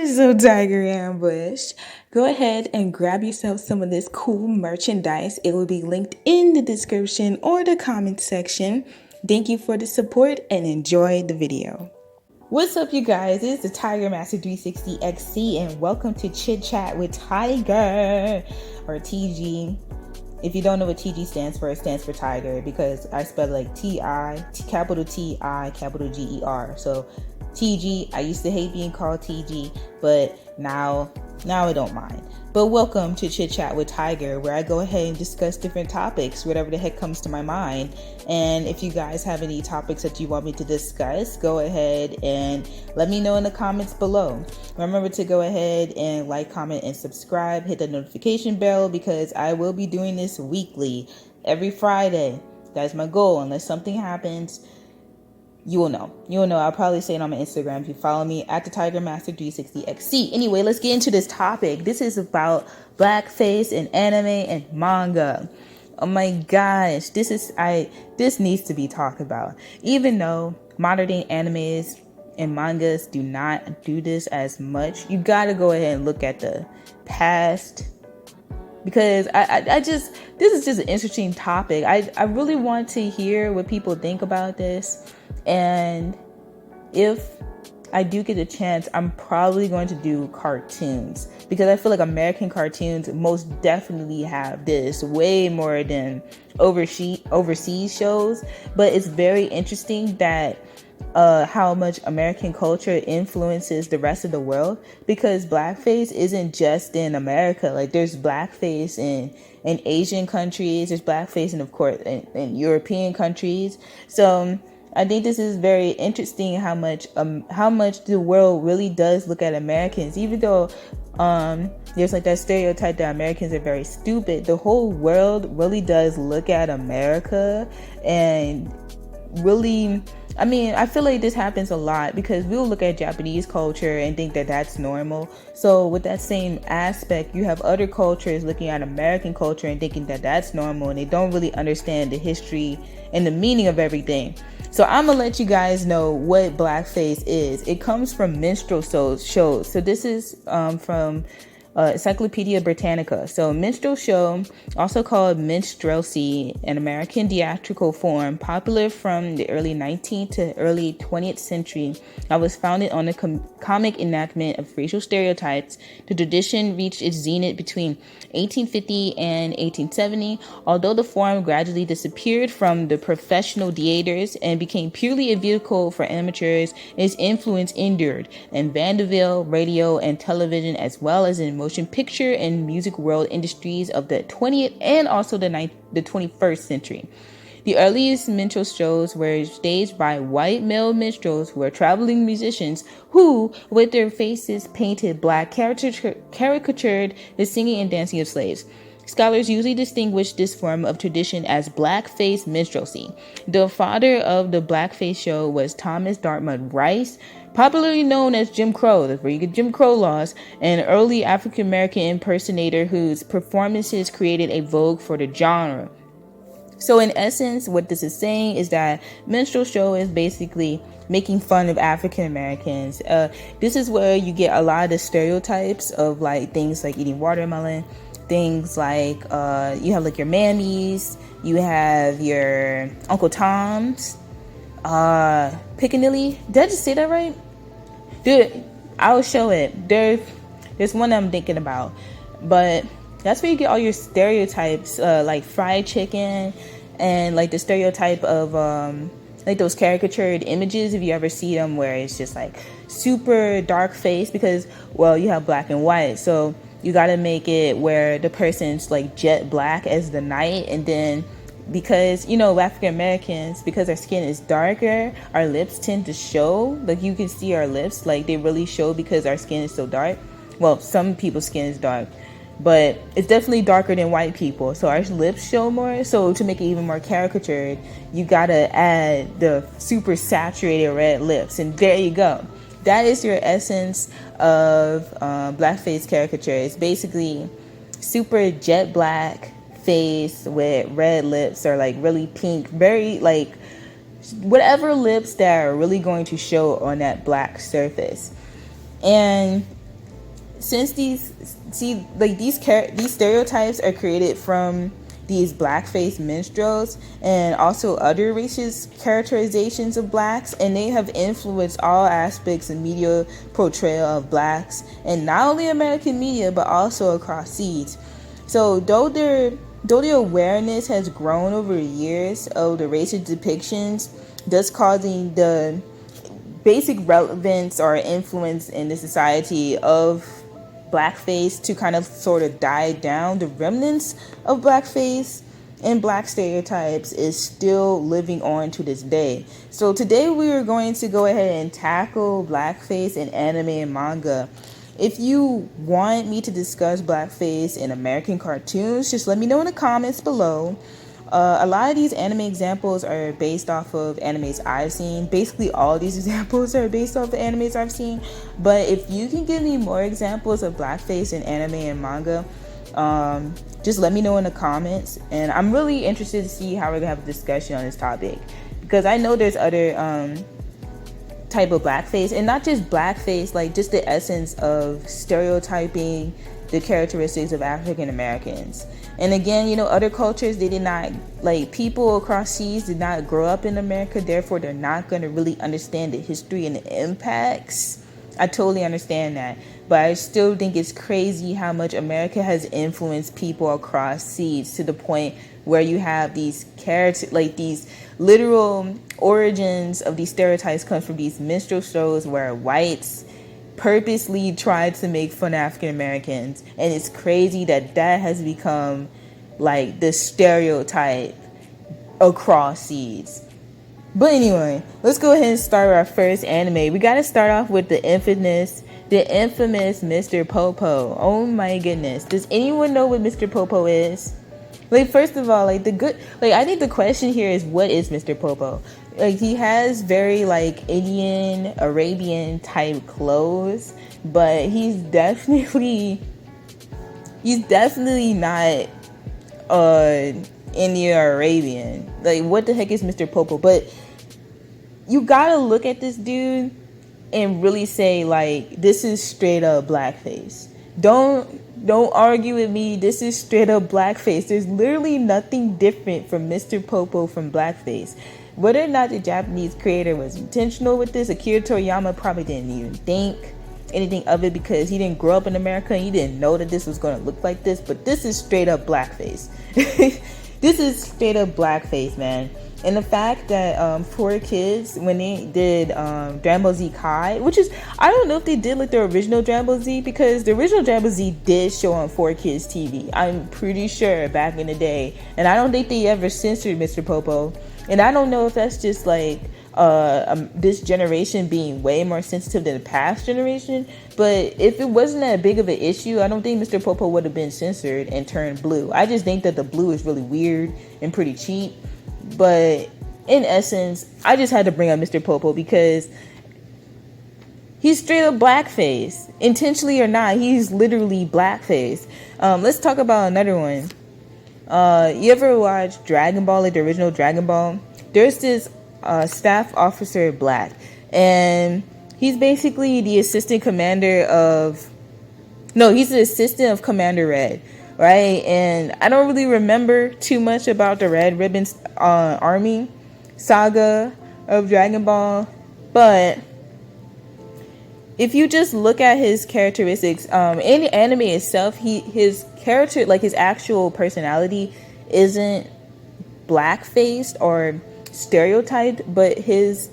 So Tiger Ambush, go ahead and grab yourself some of this cool merchandise. It will be linked in the description or the comment section. Thank you for the support and enjoy the video. What's up, you guys? It's the Tiger Master 360 XC and welcome to Chit Chat with Tiger, or TG. If you don't know what TG stands for, it stands for Tiger because I spell it like T-I, capital T-I, capital G-E-R. So TG, I used to hate being called TG, but now I don't mind. But welcome to Chit Chat with Tiger, where I go ahead and discuss different topics, whatever the heck comes to my mind. And if you guys have any topics that you want me to discuss, go ahead and let me know in the comments below. Remember to go ahead and like, comment, and subscribe. Hit the notification bell because I will be doing this weekly, every Friday. That's my goal. Unless something happens, you will know. I'll probably say it on my Instagram if you follow me at the Tiger Master 360 XC. Anyway, let's get into this topic. This is about blackface in anime and manga. Oh my gosh, this needs to be talked about. Even though modern day animes and mangas do not do this as much, you gotta go ahead and look at the past. Because this is just an interesting topic. I really want to hear what people think about this. And if I do get a chance, I'm probably going to do cartoons because I feel like American cartoons most definitely have this way more than overseas shows. But it's very interesting that how much American culture influences the rest of the world, because blackface isn't just in America. Like, there's blackface in Asian countries, there's blackface of course in European countries. So I think this is very interesting how much the world really does look at Americans. Even though there's like that stereotype that Americans are very stupid, the whole world really does look at America and really, I feel like this happens a lot because we'll look at Japanese culture and think that that's normal. So with that same aspect, you have other cultures looking at American culture and thinking that that's normal, and they don't really understand the history and the meaning of everything. So I'm gonna let you guys know what blackface is. It comes from minstrel shows. So this is from Encyclopedia Britannica. So minstrel show, also called minstrelsy, an American theatrical form popular from the early 19th to early 20th century, that was founded on a comic enactment of racial stereotypes. The tradition reached its zenith between 1850 and 1870, although the form gradually disappeared from the professional theaters and became purely a vehicle for amateurs. Its influence endured in vaudeville, radio, and television, as well as in motion picture and music world industries of the 20th and also the 21st century. The earliest minstrel shows were staged by white male minstrels who were traveling musicians who, with their faces painted black, caricatured the singing and dancing of slaves. Scholars usually distinguish this form of tradition as blackface minstrelsy. The father of the blackface show was Thomas Dartmouth Rice, popularly known as Jim Crow. That's where you get Jim Crow laws, an early African-American impersonator whose performances created a vogue for the genre. So in essence, what this is saying is that minstrel show is basically making fun of African Americans. This is where you get a lot of the stereotypes of like things like eating watermelon, things like you have like your mammies, you have your Uncle Toms, Piccadilly. Did I just say that right? Dude, I'll show it. There's one I'm thinking about, but that's where you get all your stereotypes, like fried chicken, and like the stereotype of like those caricatured images, if you ever see them, where it's just like super dark face because, well, you have black and white, so you got to make it where the person's like jet black as the night, and then because, you know, African Americans, because our skin is darker, our lips tend to show. Like, you can see our lips, like they really show because our skin is so dark. Well, some people's skin is dark, but it's definitely darker than white people, so our lips show more. So to make it even more caricatured, you gotta add the super saturated red lips, and there you go. That is your essence of blackface caricature. It's basically super jet black face with red lips, or like really pink, very like whatever lips that are really going to show on that black surface. And since these stereotypes are created from these blackface minstrels and also other racist characterizations of blacks, and they have influenced all aspects of media portrayal of blacks, and not only American media but also across seas. So though the awareness has grown over years of the racist depictions, thus causing the basic relevance or influence in the society of blackface to kind of sort of die down, the remnants of blackface and black stereotypes is still living on to this day. So today we are going to go ahead and tackle blackface in anime and manga. If you want me to discuss blackface in American cartoons, just let me know in the comments below. A lot of these anime examples are based off of animes I've seen. Basically, all these examples are based off of animes I've seen. But if you can give me more examples of blackface in anime and manga, just let me know in the comments. And I'm really interested to see how we're going to have a discussion on this topic. Because I know there's other type of blackface. And not just blackface, like just the essence of stereotyping the characteristics of African Americans. And again, you know, other cultures, they did not, like people across seas did not grow up in America. Therefore, they're not going to really understand the history and the impacts. I totally understand that. But I still think it's crazy how much America has influenced people across seas to the point where you have these characters, like these literal origins of these stereotypes come from these minstrel shows where whites purposely tried to make fun of African Americans, and it's crazy that has become like the stereotype across seas. But anyway, let's go ahead and start our first anime. We got to start off with the infamous Mr. Popo. Oh my goodness, does anyone know what Mr. Popo is? Like, first of all, I think the question here is, what is Mr. Popo? Like, he has very like Indian, Arabian type clothes, but he's definitely not Indian or Arabian. Like, what the heck is Mr. Popo? But you gotta look at this dude and really say, like, this is straight up blackface. Don't argue with me. This is straight up blackface. There's literally nothing different from Mr. Popo from blackface. Whether or not the Japanese creator was intentional with this, Akira Toriyama probably didn't even think anything of it because he didn't grow up in America and he didn't know that this was going to look like this. But this is straight up blackface. This is straight up blackface, man. And the fact that 4Kids, when they did Dragon Ball Z Kai, which is, I don't know if they did like the original Dragon Ball Z, because the original Dragon Ball Z did show on 4Kids TV. I'm pretty sure back in the day. And I don't think they ever censored Mr. Popo. And I don't know if that's just like this generation being way more sensitive than the past generation. But if it wasn't that big of an issue, I don't think Mr. Popo would have been censored and turned blue. I just think that the blue is really weird and pretty cheap. But in essence, I just had to bring up Mr. Popo because he's straight up blackface. Intentionally or not, he's literally blackface. Let's talk about another one. You ever watch Dragon Ball, like the original Dragon Ball? There's this staff officer Black, and he's basically the assistant commander of... No, he's the assistant of Commander Red. Right, and I don't really remember too much about the Red Ribbon Army saga of Dragon Ball, but if you just look at his characteristics, in the anime itself, his character, like his actual personality, isn't black-faced or stereotyped, but his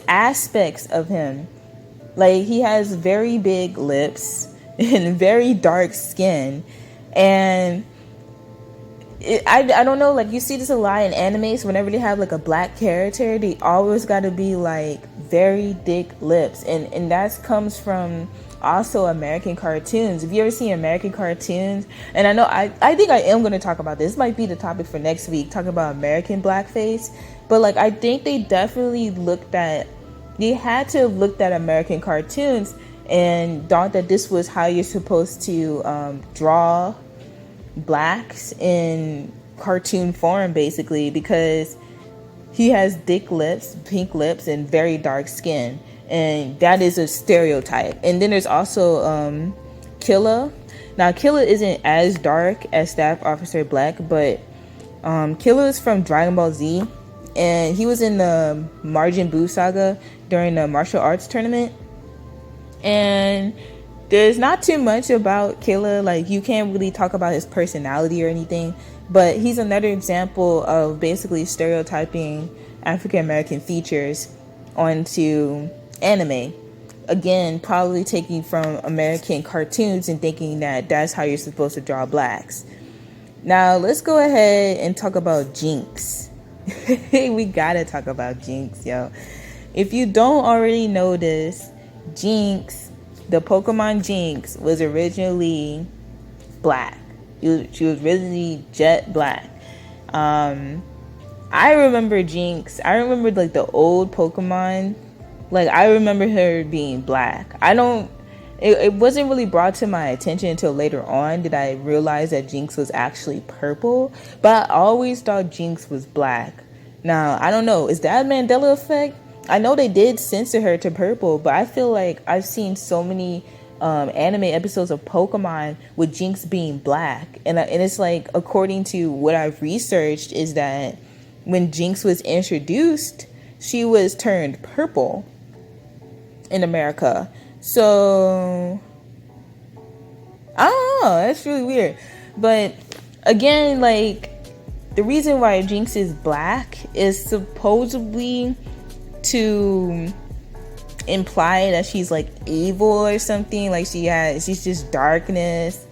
aspects of him, like he has very big lips and very dark skin. And I don't know, like you see this a lot in animes. Whenever they have like a black character, they always got to be like very thick lips, and that comes from also American cartoons. If you ever see American cartoons, and I know I think I am going to talk about this. This might be the topic for next week, talking about American blackface. But like I think they definitely had to have looked at American cartoons and thought that this was how you're supposed to draw blacks in cartoon form, basically, because he has thick lips, pink lips, and very dark skin, and that is a stereotype. And then there's also Killa. Now Killa isn't as dark as Staff Officer Black, but Killa is from Dragon Ball Z, and he was in the Majin Buu saga during the martial arts tournament. And there's not too much about Killa, like you can't really talk about his personality or anything, but he's another example of basically stereotyping African American features onto anime. Again, probably taking from American cartoons and thinking that that's how you're supposed to draw blacks. Now let's go ahead and talk about Jinx. We gotta talk about Jinx, yo. If you don't already know this, Jinx, the Pokemon Jinx, was originally black. She was originally jet black. I remember Jinx. I remember like the old Pokemon. Like I remember her being black. It wasn't really brought to my attention until later on did I realize that Jinx was actually purple. But I always thought Jinx was black. Now, I don't know. Is that a Mandela effect? I know they did censor her to purple, but I feel like I've seen so many anime episodes of Pokemon with Jinx being black. And it's like, according to what I've researched, is that when Jinx was introduced, she was turned purple in America. So I don't know, that's really weird. But again, like the reason why Jinx is black is supposedly to imply that she's like evil or something, like she's just darkness.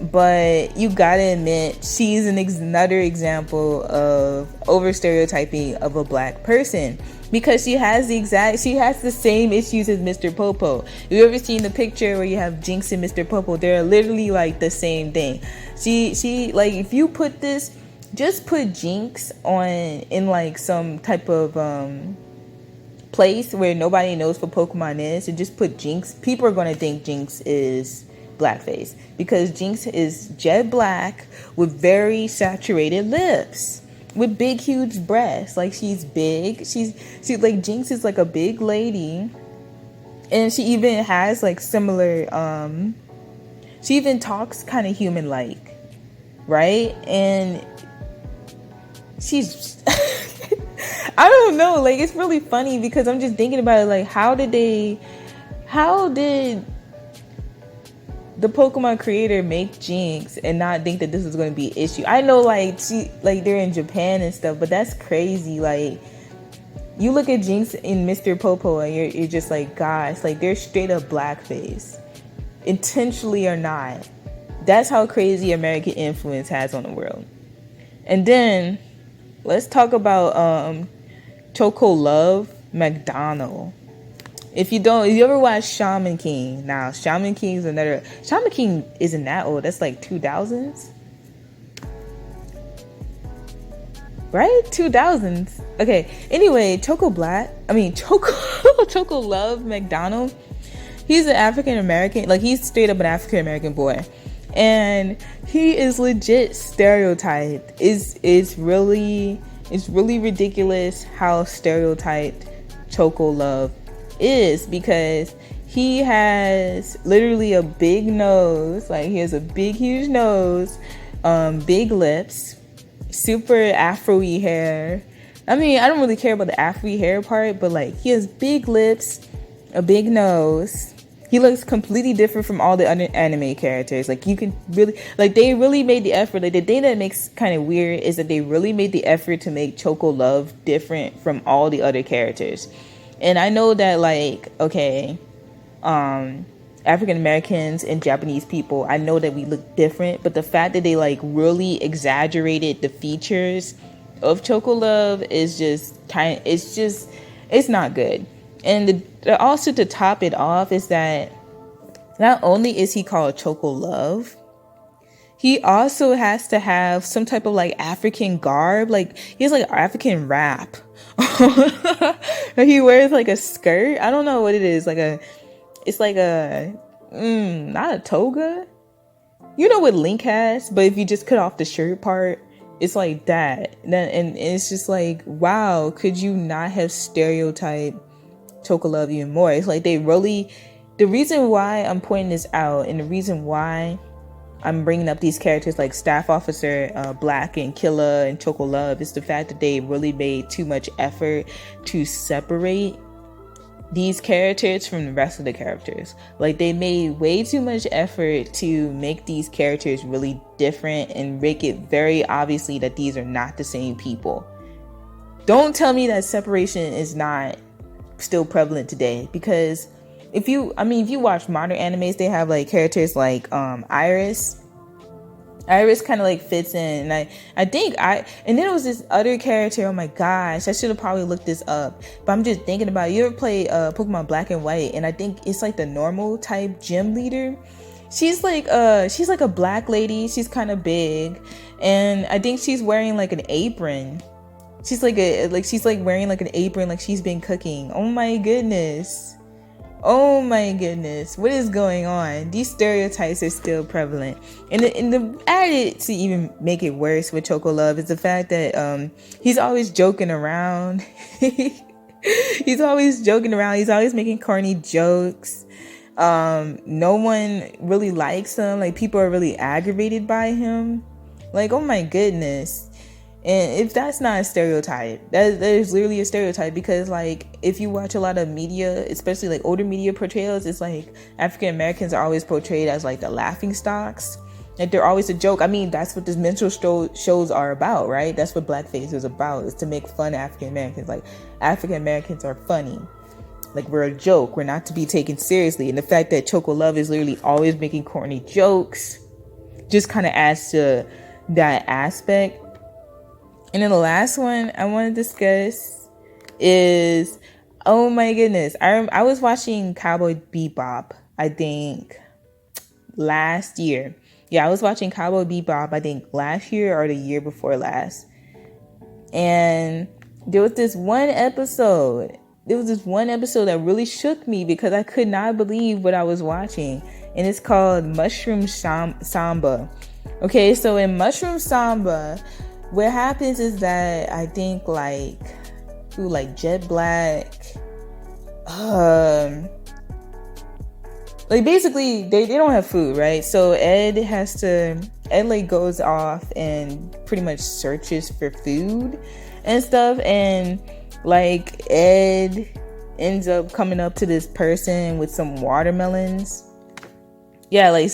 But you gotta admit, she's another example of over stereotyping of a black person, because she has the same issues as Mr. Popo. You ever seen the picture where you have Jinx and Mr. Popo? They're literally like the same thing. She like, if you put this, just put Jinx in like some type of place where nobody knows what Pokemon is, and just put Jinx, people are gonna think Jinx is blackface, because Jinx is jet black with very saturated lips, with big huge breasts. Like she's big. She's like, Jinx is like a big lady, and she even has like similar she even talks kind of human like, right? And she's I don't know, like it's really funny because I'm just thinking about it, like how did the Pokemon creator make Jinx and not think that this was going to be an issue? I know like they're in Japan and stuff, but that's crazy. Like you look at Jinx in Mr. Popo and you're just like, gosh, like they're straight up blackface, intentionally or not. That's how crazy American influence has on the world. And then let's talk about Choco Love McDonald. If you ever watch Shaman King, now Shaman King isn't that old. That's like 2000s, right? 2000s. Okay. Anyway, Choco Love McDonald. He's an African American. Like he's straight up an African American boy, and he is legit stereotyped. It's really ridiculous how stereotyped Choco Love is, because he has literally a big nose. Like he has a big huge nose, big lips, super afro-y hair. I mean, I don't really care about the afro-y hair part, but like he has big lips, a big nose. He looks completely different from all the other anime characters. Like you can really, like they really made the effort. Like the thing that makes kind of weird is that they really made the effort to make Choco Love different from all the other characters. And I know that like, okay, African Americans and Japanese people, I know that we look different, but the fact that they like really exaggerated the features of Choco Love is just it's not good. And also to top it off is that not only is he called Choco Love, he also has to have some type of like African garb. Like he has like African wrap. He wears like a skirt. I don't know what it is. It's like a not a toga. You know what Link has, but if you just cut off the shirt part, it's like that. And it's just like, wow, could you not have stereotyped Choco Love even more? It's like they really The reason why I'm pointing this out, and the reason why I'm bringing up these characters like Staff Officer Black and Killa and Choco Love, is the fact that they really made too much effort to separate these characters from the rest of the characters. Like, they made way too much effort to make these characters really different and make it very obviously that these are not the same people. Don't tell me that separation is not still prevalent today, because if you watch modern animes, they have like characters like Iris kind of like fits in, and and then it was this other character, oh my gosh, I should have probably looked this up, but I'm just thinking about it. You ever play Pokemon Black and White? And I think it's like the normal type gym leader. She's like a black lady. She's kind of big, and I think she's wearing like an apron. She's wearing like an apron, like she's been cooking. Oh my goodness. What is going on? These stereotypes are still prevalent. And the added to even make it worse with Choco Love is the fact that he's always joking around. He's always joking around. He's always making corny jokes. No one really likes him. Like, people are really aggravated by him. Like, oh my goodness. And if that's not a stereotype, that is literally a stereotype, because like, if you watch a lot of media, especially like older media portrayals, it's like African Americans are always portrayed as like the laughing stocks. Like, they're always a joke. I mean, that's what these minstrel shows are about, right? That's what blackface is about, is to make fun of African Americans. Like, African Americans are funny. Like, we're a joke. We're not to be taken seriously. And the fact that Choco Love is literally always making corny jokes just kind of adds to that aspect. And then the last one I want to discuss is, oh my goodness, I was watching Cowboy Bebop, I think last year. Yeah, I was watching Cowboy Bebop, I think last year or the year before last. And there was this one episode that really shook me, because I could not believe what I was watching. And it's called Mushroom Samba. Okay, so in Mushroom Samba, what happens is that I think like Jet Black, like basically they don't have food, right? So Ed like goes off and pretty much searches for food and stuff, and like Ed ends up coming up to this person with some watermelons. Yeah, okay,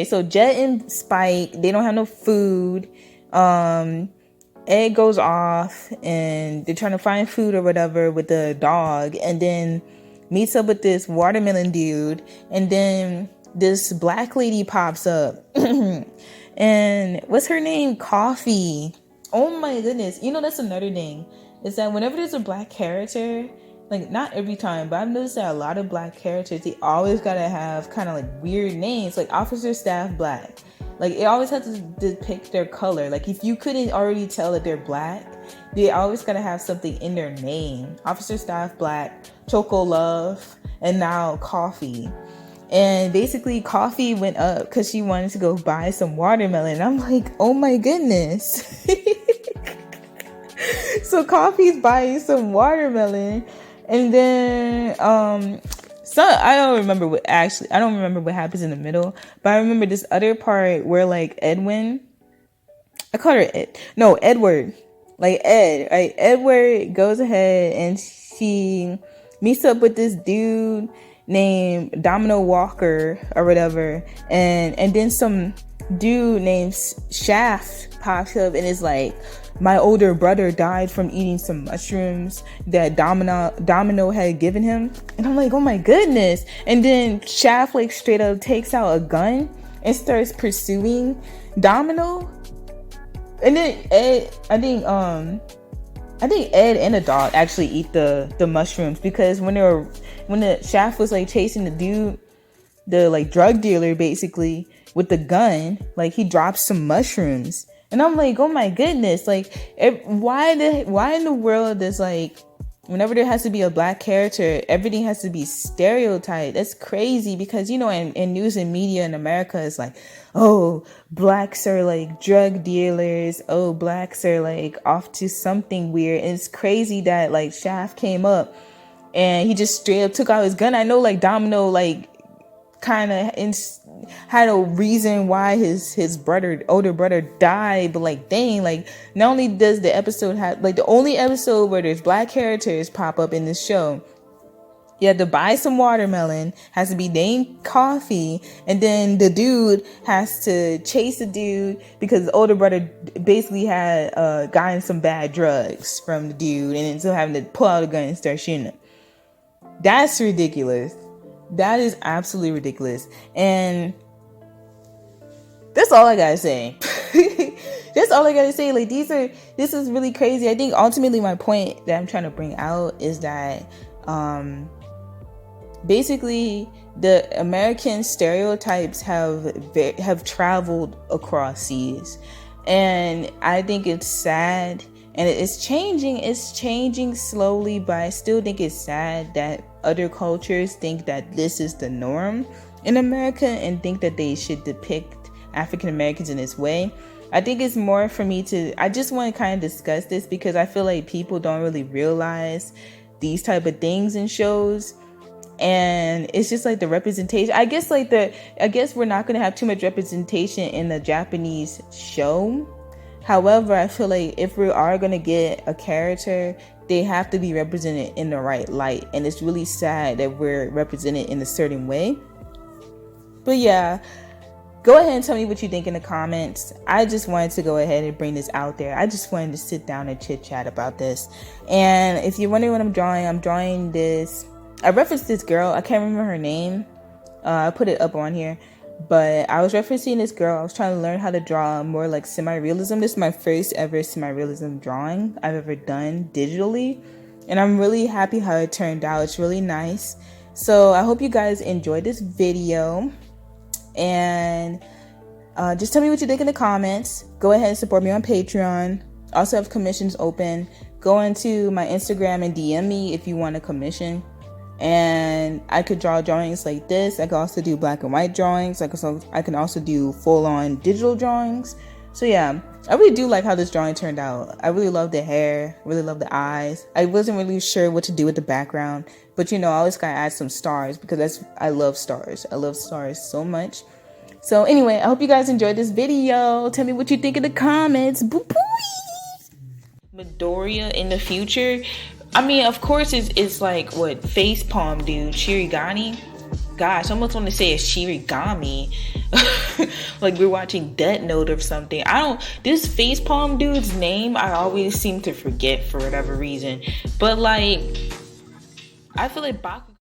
so Jet and Spike, they don't have no food. Ed goes off and they're trying to find food or whatever with the dog, and then meets up with this watermelon dude, and then this black lady pops up. And what's her name? Coffee. Oh my goodness. You know, that's another thing, is that whenever there's a black character, like, not every time, but I've noticed that a lot of black characters, they always gotta have kind of like weird names, like Officer Staff Black. Like, it always has to depict their color. Like, if you couldn't already tell that they're black, they always gotta have something in their name. Officer Staff Black, Choco Love, and now Coffee. And basically, Coffee went up because she wanted to go buy some watermelon. And I'm like, oh my goodness. So Coffee's buying some watermelon, and then I don't remember what happens in the middle, but I remember this other part where like Edward, like Ed, right? Edward goes ahead and she meets up with this dude named Domino Walker or whatever, and then some dude named Shaft pops up and is like, my older brother died from eating some mushrooms that Domino had given him. And I'm like, oh my goodness. And then Shaft like straight up takes out a gun and starts pursuing Domino. And then Ed, I think Ed and the dog actually eat the mushrooms, because when the Shaft was like chasing the dude, the like drug dealer basically with the gun, like he drops some mushrooms. And I'm like, oh my goodness, like, why in the world does, like, whenever there has to be a black character, everything has to be stereotyped? That's crazy, because, you know, in news and media in America, it's like, oh, blacks are like drug dealers. Oh, blacks are like off to something weird. And it's crazy that like Shaft came up and he just straight up took out his gun. I know like Domino like kind of had a reason why his older brother died, but like dang, like not only does the episode have like the only episode where there's black characters pop up in this show, you have to buy some watermelon, has to be named Coffee, and then the dude has to chase the dude because the older brother basically had gotten some bad drugs from the dude, and then still having to pull out a gun and start shooting him. That's ridiculous. That is absolutely ridiculous. And that's all I gotta say. That's all I gotta say. Like this is really crazy. I think ultimately my point that I'm trying to bring out is that basically the American stereotypes have traveled across seas, and I think it's sad. And it's changing slowly, but I still think it's sad that other cultures think that this is the norm in America and think that they should depict African Americans in this way. I think it's more for me I just want to kind of discuss this because I feel like people don't really realize these type of things in shows. And it's just like the representation. I guess we're not going to have too much representation in the Japanese show. However, I feel like if we are going to get a character, they have to be represented in the right light. And it's really sad that we're represented in a certain way. But yeah, go ahead and tell me what you think in the comments. I just wanted to go ahead and bring this out there. I just wanted to sit down and chit chat about this. And if you're wondering what I'm drawing this. I referenced this girl. I can't remember her name. I put it up on here. But I was referencing this girl. I was trying to learn how to draw more like semi-realism. This is my first ever semi-realism drawing I've ever done digitally. And I'm really happy how it turned out. It's really nice. So I hope you guys enjoyed this video. And just tell me what you think in the comments. Go ahead and support me on Patreon. Also have commissions open. Go into my Instagram and DM me if you want a commission. And I could draw drawings like this. I could also do black and white drawings. I can also do full-on digital drawings. So yeah, I really do like how this drawing turned out. I really love the hair, really love the eyes. I wasn't really sure what to do with the background, but I always gotta add some stars because I love stars. I love stars so much. So anyway, I hope you guys enjoyed this video. Tell me what you think in the comments. Midoriya in the future. I mean, of course, it's like what facepalm dude, Shirigami. Gosh, I almost want to say it's Shirigami. Like we're watching Death Note or something. This facepalm dude's name, I always seem to forget for whatever reason. But like, I feel like Bakugo